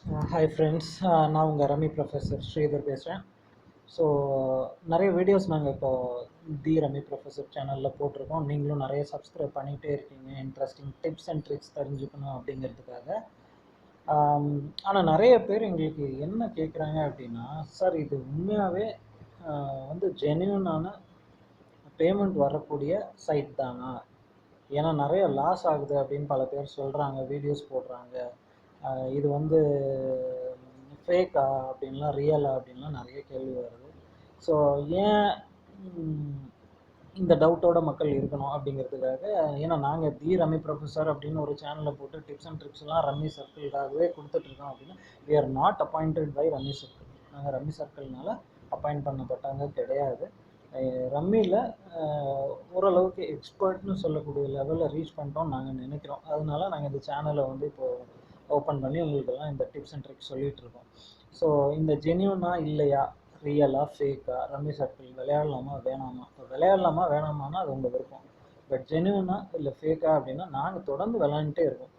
Hi friends, நான் உங்கள் rummy professor Sridhar பேசுகிறேன். ஸோ நிறைய வீடியோஸ் நாங்கள் இப்போது தி ரம்மி ப்ரொஃபஸர் சேனலில் போட்டிருக்கோம். நீங்களும் நிறைய சப்ஸ்கிரைப் பண்ணிகிட்டே இருக்கீங்க, இன்ட்ரெஸ்டிங் டிப்ஸ் அண்ட் ட்ரிக்ஸ் தெரிஞ்சுக்கணும் அப்படிங்கிறதுக்காக. ஆனால் நிறைய பேர் எங்களுக்கு என்ன கேட்குறாங்க அப்படின்னா, சார் இது உண்மையாகவே வந்து ஜென்யூனான பேமெண்ட் வரக்கூடிய சைட் தானா? ஏன்னா நிறைய லாஸ் ஆகுது அப்படின்னு பல பேர் சொல்கிறாங்க, வீடியோஸ் போடுறாங்க. இது வந்து ஃபேக்கா அப்படின்லாம், ரியலா அப்படின்லாம் நிறைய கேள்வி வருது. ஸோ ஏன் இந்த டவுட்டோட மக்கள் இருக்கணும் அப்படிங்கிறதுக்காக, ஏன்னா நாங்கள் தி ரம்மி ப்ரொஃபஸர் அப்படின்னு ஒரு சேனலில் போட்டு டிப்ஸ் அண்ட் ட்ரிக்ஸ்லாம் ரம்மி சர்க்கிள்காகவே கொடுத்துட்ருக்கோம் அப்படின்னா, we are not appointed by Rummy Circle. நாங்கள் ரம்மி சர்க்கிள்னால அப்பாயிண்ட் பண்ணப்பட்டவங்க கிடையாது. ரம்மியில் ஓரளவுக்கு எக்ஸ்பர்ட்னு சொல்லக்கூடிய லெவலில் ரீச் பண்ணிட்டோம் நாங்கள் நினைக்கிறோம். அதனால நாங்கள் இந்த சேனலை வந்து இப்போது ஓப்பன் பண்ணி உங்களுக்கெல்லாம் இந்த டிப்ஸ் அண்ட் ட்ரிக்ஸ் சொல்லிகிட்ருக்கோம். ஸோ இந்த ஜென்யூனா இல்லையா, ரியலா ஃபேக்கா, ரம்மி சர்க்கிள் விளையாடலாமா வேணாமா? இப்போ விளையாடலாமா வேணாமான்னா அது உங்கள் விருப்பம். பட் ஜென்யூனா இல்லை ஃபேக்கா அப்படின்னா நாங்கள் தொடர்ந்து விளையாண்டுட்டே இருக்கோம்.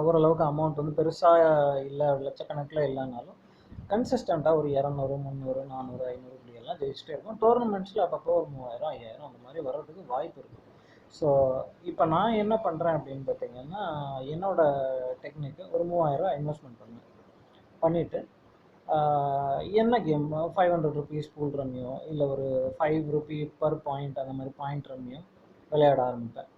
ஓரளவுக்கு அமௌண்ட் வந்து பெருசாக இல்லை, லட்சக்கணக்கில் இல்லைனாலும் கன்சிஸ்டண்ட்டாக ஒரு 200, 300, 400, 500 இப்படியெல்லாம் ஜெயிச்சுட்டே இருக்கும். டோர்னமெண்ட்ஸில் அப்பப்போ ஒரு 3000, 5000 அந்த மாதிரி வர்றதுக்கு வாய்ப்பு இருக்குது. ஸோ இப்போ நான் என்ன பண்ணுறேன் அப்படின்னு பார்த்தீங்கன்னா, என்னோடய டெக்னிக்கு ஒரு 3000 இன்வெஸ்ட்மெண்ட் பண்ணிவிட்டு என்ன கேம், 500 ருபீஸ் பூல் ரம்மியோ இல்லை ஒரு 5 ருபி பர் பாயிண்ட் அந்த மாதிரி பாயிண்ட் ரம்மியோ விளையாட ஆரம்பிப்பேன்.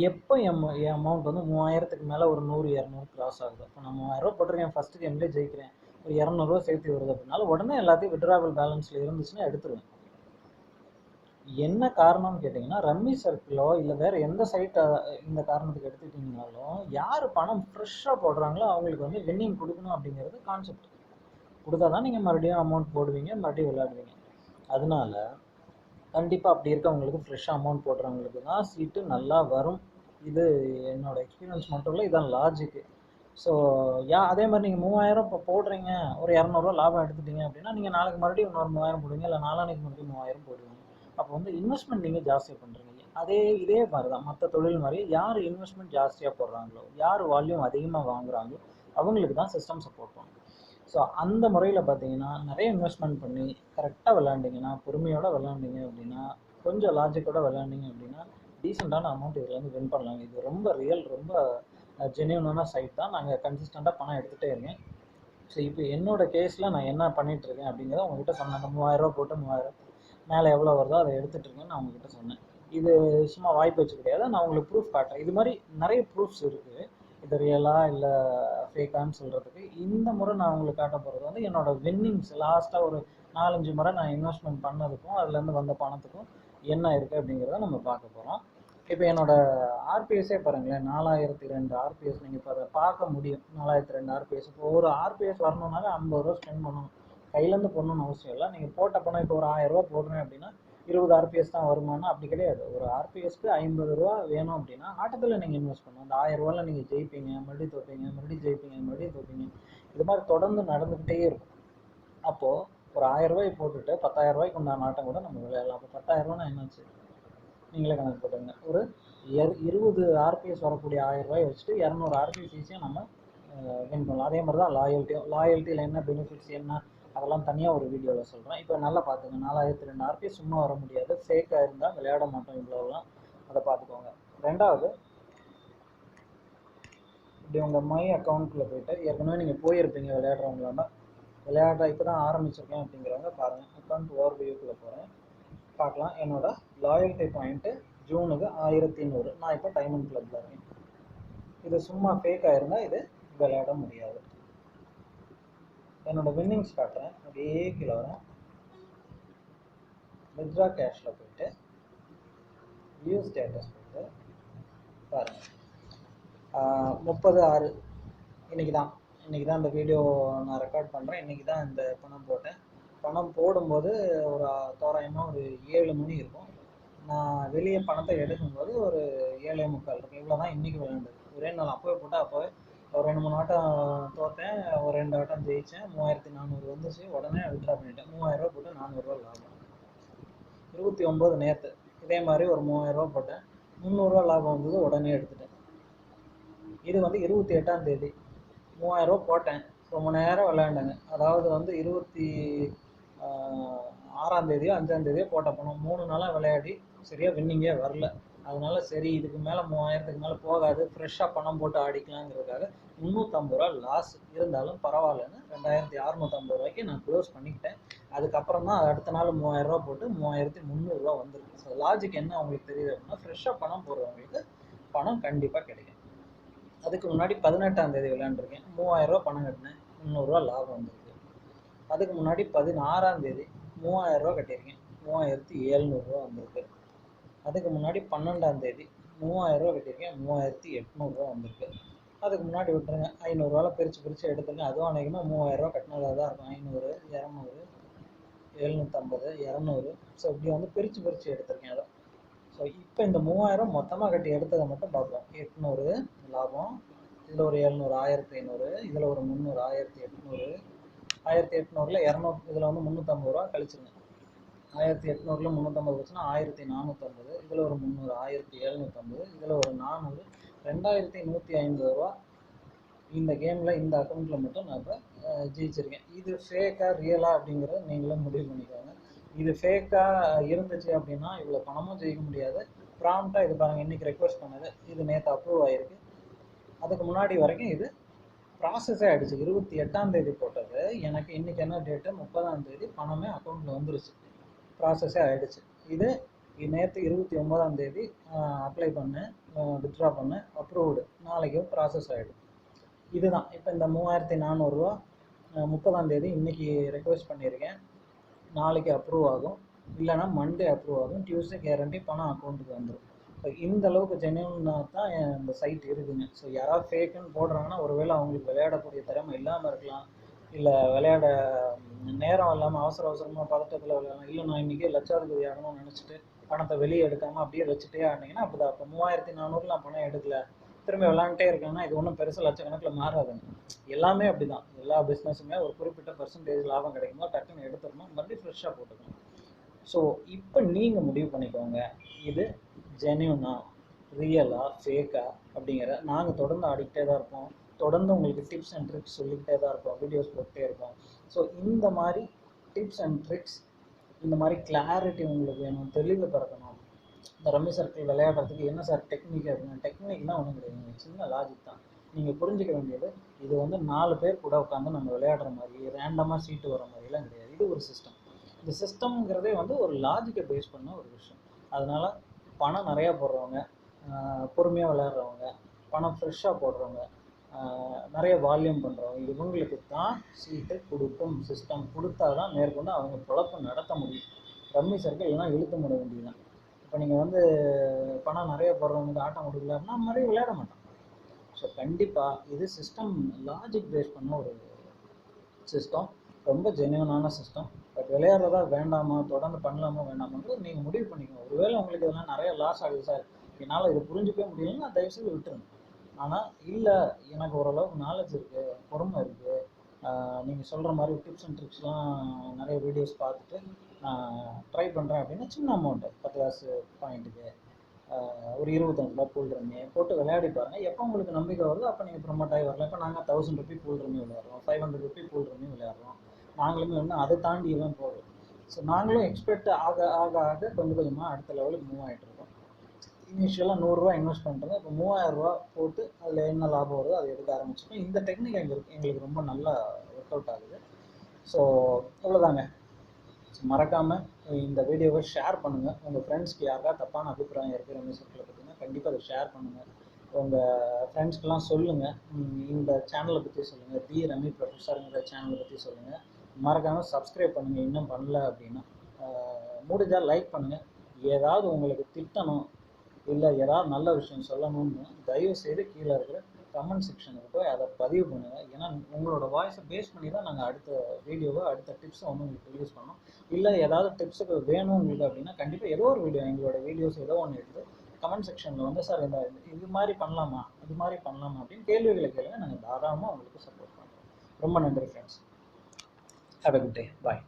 எப்போ என் அமௌண்ட் வந்து 3000க்கு மேலே ஒரு 100, 200 கிராஸ் ஆகுது, இப்போ நான் 3000 போட்டிருக்கேன், ஃபஸ்ட்டு கேம்லேயே ஜெயிக்கிறேன், ஒரு 200 சேர்த்து வருது அப்படின்னால உடனே எல்லாத்தையும் விட்ராவல் பேலன்ஸில் இருந்துச்சுன்னா எடுத்துருவேன். என்ன காரணம்னு கேட்டிங்கன்னா, ரம்மி சர்க்கிளோ இல்லை வேறு எந்த சைட்டை இந்த காரணத்துக்கு எடுத்துக்கிட்டிங்கனாலும், யார் பணம் ஃப்ரெஷ்ஷாக போடுறாங்களோ அவங்களுக்கு வந்து வின்னிங் கொடுக்கணும் அப்படிங்கிறது கான்செப்ட். கொடுத்தா தான் நீங்கள் மறுபடியும் அமௌண்ட் போடுவீங்க, மறுபடியும் விளையாடுவீங்க. அதனால கண்டிப்பாக அப்படி இருக்கவங்களுக்கு, ஃப்ரெஷ்ஷாக அமௌண்ட் போடுறவங்களுக்கு தான் சீட்டு நல்லா வரும். இது என்னோடய எக்ஸ்பீரியன்ஸ் மட்டும் இல்லை, இதான் லாஜிக்கு. ஸோ அதே மாதிரி நீங்கள் 3000 இப்போ போடுறீங்க, ஒரு 200 லாபம் எடுத்துட்டீங்க அப்படின்னா, நீங்கள் நாளைக்கு மறுபடியும் இன்னொரு 3000 போடுவீங்க, இல்லை நாளானைக்கு மறுபடியும் 3000 போடுவீங்க. அப்போ வந்து இன்வெஸ்ட்மெண்ட் நீங்கள் ஜாஸ்தியாக பண்ணுறீங்க. இதே மாதிரி தான் மற்ற தொழில் மாதிரி, யார் இன்வெஸ்ட்மெண்ட் ஜாஸ்தியாக போடுறாங்களோ, யார் வால்யூம் அதிகமாக வாங்குறாங்களோ அவங்களுக்கு தான் சிஸ்டம் சப்போர்ட் பண்ணும். ஸோ அந்த முறையில் பார்த்தீங்கன்னா, நிறைய இன்வெஸ்ட்மெண்ட் பண்ணி கரெக்டாக விளாண்டிங்கன்னா, பொறுமையோடு விளாண்டிங்க அப்படின்னா, கொஞ்சம் லாஜிக்கோட விளாண்டிங்க அப்படின்னா டீசெண்டான அமௌண்ட் இதுலேருந்து வின் பண்ணலாங்க. இது ரொம்ப ரியல், ரொம்ப ஜென்யூனான சைட் தான். நாங்கள் கன்சிஸ்டண்ட்டாக பணம் எடுத்துகிட்டே இருக்கேன். ஸோ இப்போ என்னோடய கேஸில் நான் என்ன பண்ணிகிட்ருக்கேன் அப்படிங்கிறத உங்கள்கிட்ட சொன்னேன். 3000 போட்டு 3000 மேலே எவ்வளோ வருதோ அதை எடுத்துகிட்ருக்கேன்னு நான் உங்கள்கிட்ட சொன்னேன். இது சும்மா வாய்ப்பு வச்சு கிடையாது, நான் உங்களுக்கு ப்ரூஃப் காட்டுறேன். இது மாதிரி நிறைய ப்ரூஃப்ஸ் இருக்குது, இது ரியலா இல்லை ஃபேக்கான்னு சொல்கிறதுக்கு. இந்த முறை நான் உங்களுக்கு காட்ட போகிறது வந்து என்னோடய வின்னிங்ஸ். லாஸ்ட்டாக ஒரு 4-5 முறை நான் இன்வெஸ்ட்மெண்ட் பண்ணதுக்கும் அதுலேருந்து வந்த பணத்துக்கும் என்ன இருக்குது அப்படிங்கிறத நம்ம பார்க்க போகிறோம். இப்போ என்னோடய ஆர்பிஎஸ்ஸே பாருங்களேன், 4002 ஆர்பிஎஸ். நீங்கள் இப்போ அதை பார்க்க முடியும், 4002 ஆர்பிஎஸ். இப்போ ஒரு ஆர்பிஎஸ் வரணுன்னாலே 50 ரூபா ஸ்பெண்ட் பண்ணணும், கையிலேருந்து போடணும்னு அவசியம் இல்லை. நீங்கள் போட்ட பணம் இப்போ ஒரு 1000 ரூபா போடுறேன் அப்படின்னா 20 ஆர்பிஎஸ் தான் வருமானா? அப்படி கிடையாது. ஒரு ஆர்பிஎஸ்க்கு 50 ரூபா வேணும் அப்படின்னா ஆட்டத்தில் நீங்கள் இன்வெஸ்ட் பண்ணணும். அந்த 1000 ரூபாயில் நீங்கள் ஜெயிப்பீங்க, மறுபடியும் தோப்பீங்க, மறுபடியும் ஜெயிப்பீங்க, மறுபடியும் தோப்பீங்க. இது மாதிரி தொடர்ந்து நடந்துக்கிட்டே இருக்கும். அப்போது ஒரு 1000 ரூபாய் போட்டுட்டு 10,000 ரூபாய்க்கு உண்டான ஆட்டம் கூட நம்ம விளையாடலாம். அப்போ 10,000 ரூபானா என்னாச்சு, நீங்களே கணக்கு போட்டுங்க. ஒரு 20 ஆர்பிஎஸ் வரக்கூடிய 1000 ரூபாய் வச்சுட்டு 200 ஆர்பிஎஸ் ஈஸியாக நம்ம வின் பண்ணலாம். அதே மாதிரி தான் லாயல்ட்டியில் என்ன பெனிஃபிட்ஸ் என்ன, அதெல்லாம் தனியாக ஒரு வீடியோவில் சொல்கிறேன். இப்போ நல்லா பார்த்துங்க, 4002 ஆர்பிஎஸ் சும்மா வர முடியாது, ஃபேக்காக இருந்தால் விளையாட மாட்டோம் இவ்வளோலாம். அதை பார்த்துக்கோங்க. ரெண்டாவது, இப்படி உங்கள் மை அக்கௌண்ட்டில் போய்ட்டு, ஏற்கனவே நீங்கள் போயிருப்பீங்க விளையாடுறவங்களாண்டா, இப்போ தான் ஆரம்பிச்சிருக்கேன் அப்படிங்கிறவங்க பாருங்கள், அக்கௌண்ட் ஓவர் வியூக்குள்ளே போகிறேன், பார்க்கலாம். என்னோட லாயல்ட்டி பாயிண்ட்டு ஜூனுக்கு 1100. நான் இப்போ டைமண்ட் கிளப்பில் இருக்கேன். இது சும்மா ஃபேக்காக இருந்தால் இது விளையாட முடியாது. என்னோடய வின்னிங்ஸ் காட்டுறேன், அப்படியே கீழே வரேன், வித்ரா கேஷில் போய்ட்டு வியூ ஸ்டேட்டஸ் போய்ட்டு பாருங்கள், 30/6 இன்றைக்கி தான் இந்த வீடியோ நான் ரெக்கார்ட் பண்ணுறேன். இன்றைக்கி தான் இந்த பணம் போட்டேன். பணம் போடும்போது ஒரு தோராயமாக ஒரு 7 மணி இருக்கும். நான் வெளியே பணத்தை எடுக்கும்போது ஒரு 7:45 இருக்கும். இவ்வளோ தான் இன்றைக்கி விளையாண்டது. ஒரே நாள் அப்போவே போட்டால் அப்போவே ஒரு 2-3 ஆட்டம் தோற்றேன், ஒரு 2 ஆட்டம் ஜெயித்தேன், 3400 வந்துச்சு. உடனே வித்ட்ரா பண்ணிட்டேன். 3000 ரூபா போட்டு 400 ரூபா லாபம். 29 நேற்று இதே மாதிரி ஒரு 3000 ரூபா போட்டேன், 300 ரூபா லாபம் வந்தது, உடனே எடுத்துட்டேன். இது வந்து 28ஆம் தேதி 3000 போட்டேன். ரொம்ப நேரம் விளையாண்டேங்க. அதாவது வந்து 6ஆம் தேதியோ 5ஆம் தேதியோ போட்ட பணம் 3 நாளாக விளையாடி சரியாக வின்னிங்கே வரல. அதனால சரி இதுக்கு மேலே 3000க்கு மேலே போகாது, ஃப்ரெஷ்ஷாக பணம் போட்டு ஆடிக்கலாங்கிறதுக்காக 350 ரூபா லாஸ் இருந்தாலும் பரவாயில்லன்னு 2650 ரூபாய்க்கு நான் க்ளோஸ் பண்ணிக்கிட்டேன். அதுக்கப்புறம் தான் அடுத்த நாள் 3000 ரூபா போட்டு 3300 ரூபா வந்துருக்கு. ஸோ லாஜிக் என்ன உங்களுக்கு தெரியுது அப்படின்னா, ஃப்ரெஷ்ஷாக பணம் போடுறவங்களுக்கு பணம் கண்டிப்பாக கிடைக்கும். அதுக்கு முன்னாடி 18ஆம் தேதி விளையாண்டுருக்கேன், 3000 ரூபா பணம் கட்டினேன், 300 ரூபா லாபம் வந்திருக்கு. அதுக்கு முன்னாடி 16ஆம் தேதி 3000 ரூபா கட்டியிருக்கேன், 3700 ரூபா வந்திருக்கு. அதுக்கு முன்னாடி 12ஆம் தேதி 3000 ரூபா கட்டியிருக்கேன், 3800 ரூபா வந்திருக்கு. அதுக்கு முன்னாடி விட்டுருங்க, 500 ரூபாய் பிரித்து எடுத்துருங்க. அதுவும் அநேகமாக 3000 ரூபா கட்டினதாக தான் இருக்கும். 500, 200, 750, 200. ஸோ இப்படி வந்து பிரித்து எடுத்திருக்கேன் அதை. ஸோ இப்போ இந்த 3000 மொத்தமாக கட்டி எடுத்ததை மட்டும் பார்ப்போம். 800 லாபம், இதில் ஒரு 700 1500, இதில் ஒரு 300 1800, 1800ல் 200, இதில் வந்து 350 ரூபா கழிச்சுருங்க. 1800ல் 350 வச்சுன்னா 1450, இதில் ஒரு 300 1750, இதில் ஒரு 400 2150 ரூபா இந்த கேமில் இந்த அக்கௌண்ட்டில் மட்டும் நான் இப்போ ஜெயிச்சிருக்கேன். இது ஃபேக்கா ரியலா அப்படிங்கிறத நீங்களும் முடிவு பண்ணிக்கோங்க. இது ஃபேக்காக இருந்துச்சு அப்படின்னா இவ்வளோ பணமும் ஜெயிக்க முடியாது. ப்ராம்ப்டாக இது பாருங்கள், இன்றைக்கி ரெக்வஸ்ட் பண்ணது, இது நேற்று அப்ரூவ் ஆகிருக்கு. அதுக்கு முன்னாடி வரைக்கும் இது ப்ராசஸே ஆகிடுச்சு. 28ஆம் தேதி போட்டது எனக்கு இன்றைக்கி என்ன டேட்டு, 30ஆம் தேதி பணமே அக்கௌண்ட்டில் வந்துருச்சு, ப்ராசஸே ஆகிடுச்சு. இது நேற்று 29ஆம் தேதி அப்ளை பண்ணேன், வித்ட்ரா பண்ணேன், அப்ரூவ்டு, நாளைக்கும் ப்ராசஸ் ஆகிடும். இதுதான் இப்போ இந்த 3400 ரூபா 30ஆம் தேதி இன்றைக்கி ரெக்வஸ்ட் பண்ணியிருக்கேன், நாளைக்கு அப்ரூவ் ஆகும், இல்லைனா மண்டே அப்ரூவ் ஆகும், டியூஸ்டே கேரண்டி பணம் அக்கௌண்ட்டுக்கு வந்துடும். இப்போ இந்த அளவுக்கு ஜென்யூனாக தான் இந்த சைட் இருக்குதுங்க. ஸோ யாராவது ஃபேக்குன்னு போடுறாங்கன்னா ஒருவேளை அவங்களுக்கு விளையாடக்கூடிய திறமை இல்லாமல் இருக்கலாம், இல்லை விளையாட நேரம் இல்லாமல் அவசரமாக பதட்டத்தில் விளையாடலாம், இல்லை நான் இன்றைக்கி லட்சாதிபதி ஆகணும்னு நினச்சிட்டு பணத்தை வெளியே எடுக்காமல் அப்படியே வச்சுட்டே ஆனீங்கன்னா அப்படி தான். இப்போ 3400 நான் பணம் எடுக்கல, திரும்ப விளாண்டுட்டே இருக்கேன்னா இது ஒன்றும் பெருசாக லட்சக்கணக்கில் மாறாதுங்க. எல்லாமே அப்படி தான், எல்லா பிஸ்னஸுமே ஒரு குறிப்பிட்ட பர்சன்டேஜ் லாபம் கிடைக்குமோ டக்குன்னு எடுத்துடணும், மறுபடியும் ஃப்ரெஷ்ஷாக போட்டுக்கணும். ஸோ இப்போ நீங்கள் முடிவு பண்ணிக்கோங்க, இது ஜென்யூனா ரியலா ஃபேக்கா அப்படிங்கிற. நாங்கள் தொடர்ந்து ஆடிக்கிட்டே தான் இருப்போம், தொடர்ந்து உங்களுக்கு டிப்ஸ் அண்ட் ட்ரிக்ஸ் சொல்லிக்கிட்டே தான் இருப்போம், வீடியோஸ் போட்டுகிட்டே இருப்போம். ஸோ இந்த மாதிரி டிப்ஸ் அண்ட் ட்ரிக்ஸ், இந்த மாதிரி கிளாரிட்டி உங்களுக்கு வேணும், தெளிவு பிறக்கணும். இந்த ரம்மி சர்க்கிள் விளையாடுறதுக்கு என்ன சார் டெக்னிக் அப்படின்னா, டெக்னிக்லாம் ஒன்றும் கிடையாது, சின்ன லாஜிக் தான். நீங்கள் புரிஞ்சிக்க வேண்டியது, இது வந்து 4 பேர் கூட உட்காந்து நம்ம விளையாடுற மாதிரி ரேண்டமாக சீட்டு வர மாதிரிலாம் கிடையாது. இது ஒரு சிஸ்டம். இந்த சிஸ்டம்ங்கிறதே வந்து ஒரு லாஜிக்கை பேஸ் பண்ண ஒரு விஷயம். அதனால் பணம் நிறையா போடுறவங்க, பொறுமையாக விளையாடுறவங்க, பணம் ஃப்ரெஷ்ஷாக போடுறவங்க, நிறைய வால்யூம் பண்ணுறவங்க, இவங்களுக்கு தான் சீட்டை கொடுக்கும். சிஸ்டம் கொடுத்தா தான் மேற்கொண்டு அவங்க பொழப்பு நடத்த முடியும். ரம்மி சர்க்கிள் இல்லைனா இழுத்து முட வேண்டியதுதான். இப்போ நீங்கள் வந்து பணம் நிறைய போடுறவங்களுக்கு ஆட்டம் கொடுக்கல அப்படின்னா நிறைய விளையாட மாட்டான். ஸோ கண்டிப்பாக இது சிஸ்டம் லாஜிக் பேஸ் பண்ண ஒரு சிஸ்டம், ரொம்ப ஜென்யூனான சிஸ்டம். பட் விளையாடுறதா வேண்டாமா, தொடர்ந்து பண்ணலாமா வேண்டாமான்றது நீங்கள் முடிவு பண்ணிக்கணும். ஒருவேளை உங்களுக்கு இதெல்லாம் நிறைய லாஸ் ஆகுது சார், என்னால் இது புரிஞ்சிக்கவே முடியலன்னா தயவுசெய்து விட்டுருங்க. ஆனால் இல்லை எனக்கு ஓரளவுக்கு நாலேஜ் இருக்குது, பொறுமை இருக்குது, நீங்கள் சொல்கிற மாதிரி டிப்ஸ் அண்ட் ட்ரிக்ஸ்லாம் நிறைய வீடியோஸ் பார்த்துட்டு நான் ட்ரை பண்ணுறேன் அப்படின்னா சின்ன அமௌண்ட்டு 10 காசு பாயிண்ட்டுக்கு ஒரு 25 ரூபா பூல் ரம்மி போட்டு விளையாடி பாருங்கள். எப்போ உங்களுக்கு நம்பிக்கை வருதோ அப்போ நீங்கள் ப்ரொமோட் ஆகி வரலாம். இப்போ நாங்கள் 1000 ருபி பூல் ரம்மி விளையாடுறோம், 500 ருபி பூல் ரம்மி விளையாடுறோம், நாங்களுமே ஒன்று அதை தாண்டி இவன் போடுறோம். ஸோ நாங்களும் எக்ஸ்பெக்ட் ஆக ஆக ஆக கொஞ்சம் கொஞ்சமாக அடுத்த லெவலுக்கு மூவ் ஆகிட்டு இருக்கோம். இனிஷியலாக 100 ரூபா இன்வெஸ்ட் பண்ணுறது, இப்போ 3000 ரூபா போட்டு அதில் என்ன லாபம் வருதோ அதை எடுக்க ஆரம்பிச்சிட்டோம். இந்த டெக்னிக் எங்களுக்கு ரொம்ப நல்லா ஒர்க் அவுட் ஆகுது. ஸோ அவ்வளோதாங்க. மறக்காமல் இந்த வீடியோவை ஷேர் பண்ணுங்கள். உங்கள் ஃப்ரெண்ட்ஸ்க்கு யாருக்காவது தப்பான அபிப்பிராயம் இருக்குது ரம்மி சர்க்கிளை பற்றினா கண்டிப்பாக அதை ஷேர் பண்ணுங்கள். உங்கள் ஃப்ரெண்ட்ஸ்க்கெலாம் சொல்லுங்கள், இந்த சேனலை பற்றி சொல்லுங்கள், தி ரம்மி ப்ரொஃபஸருங்கிற சேனலை பற்றி சொல்லுங்கள். மறக்காமல் சப்ஸ்கிரைப் பண்ணுங்கள் இன்னும் பண்ணல அப்படின்னா. முடிஞ்சால் லைக் பண்ணுங்கள். ஏதாவது உங்களுக்கு திட்டணும் இல்லை ஏதாவது நல்ல விஷயம் சொல்லணும்னு தயவுசெய்து கீழே இருக்கிற கமெண்ட் செக்ஷனுக்கு போய் அதை பதிவு பண்ணுங்கள். ஏன்னா உங்களோட வாய்ஸை பேஸ் பண்ணி தான் நாங்கள் அடுத்த வீடியோவை அடுத்த டிப்ஸை வந்து உங்களுக்கு ரிலீஸ் பண்ணோம். இல்லை ஏதாவது டிப்ஸுக்கு வேணும் உங்களுக்கு அப்படின்னா கண்டிப்பாக ஏதோ ஒரு வீடியோ, எங்களோட வீடியோஸ் ஏதோ ஒன்று எடுத்து கமெண்ட் செக்ஷனில் வந்து சார் இந்த இது மாதிரி பண்ணலாமா, இது மாதிரி பண்ணலாமா அப்படின்னு கேள்விகளை கேளுங்க. நாங்கள் தாராளமாக உங்களுக்கு சப்போர்ட் பண்ணுறோம். ரொம்ப நன்றி friends. Have a good day. Bye.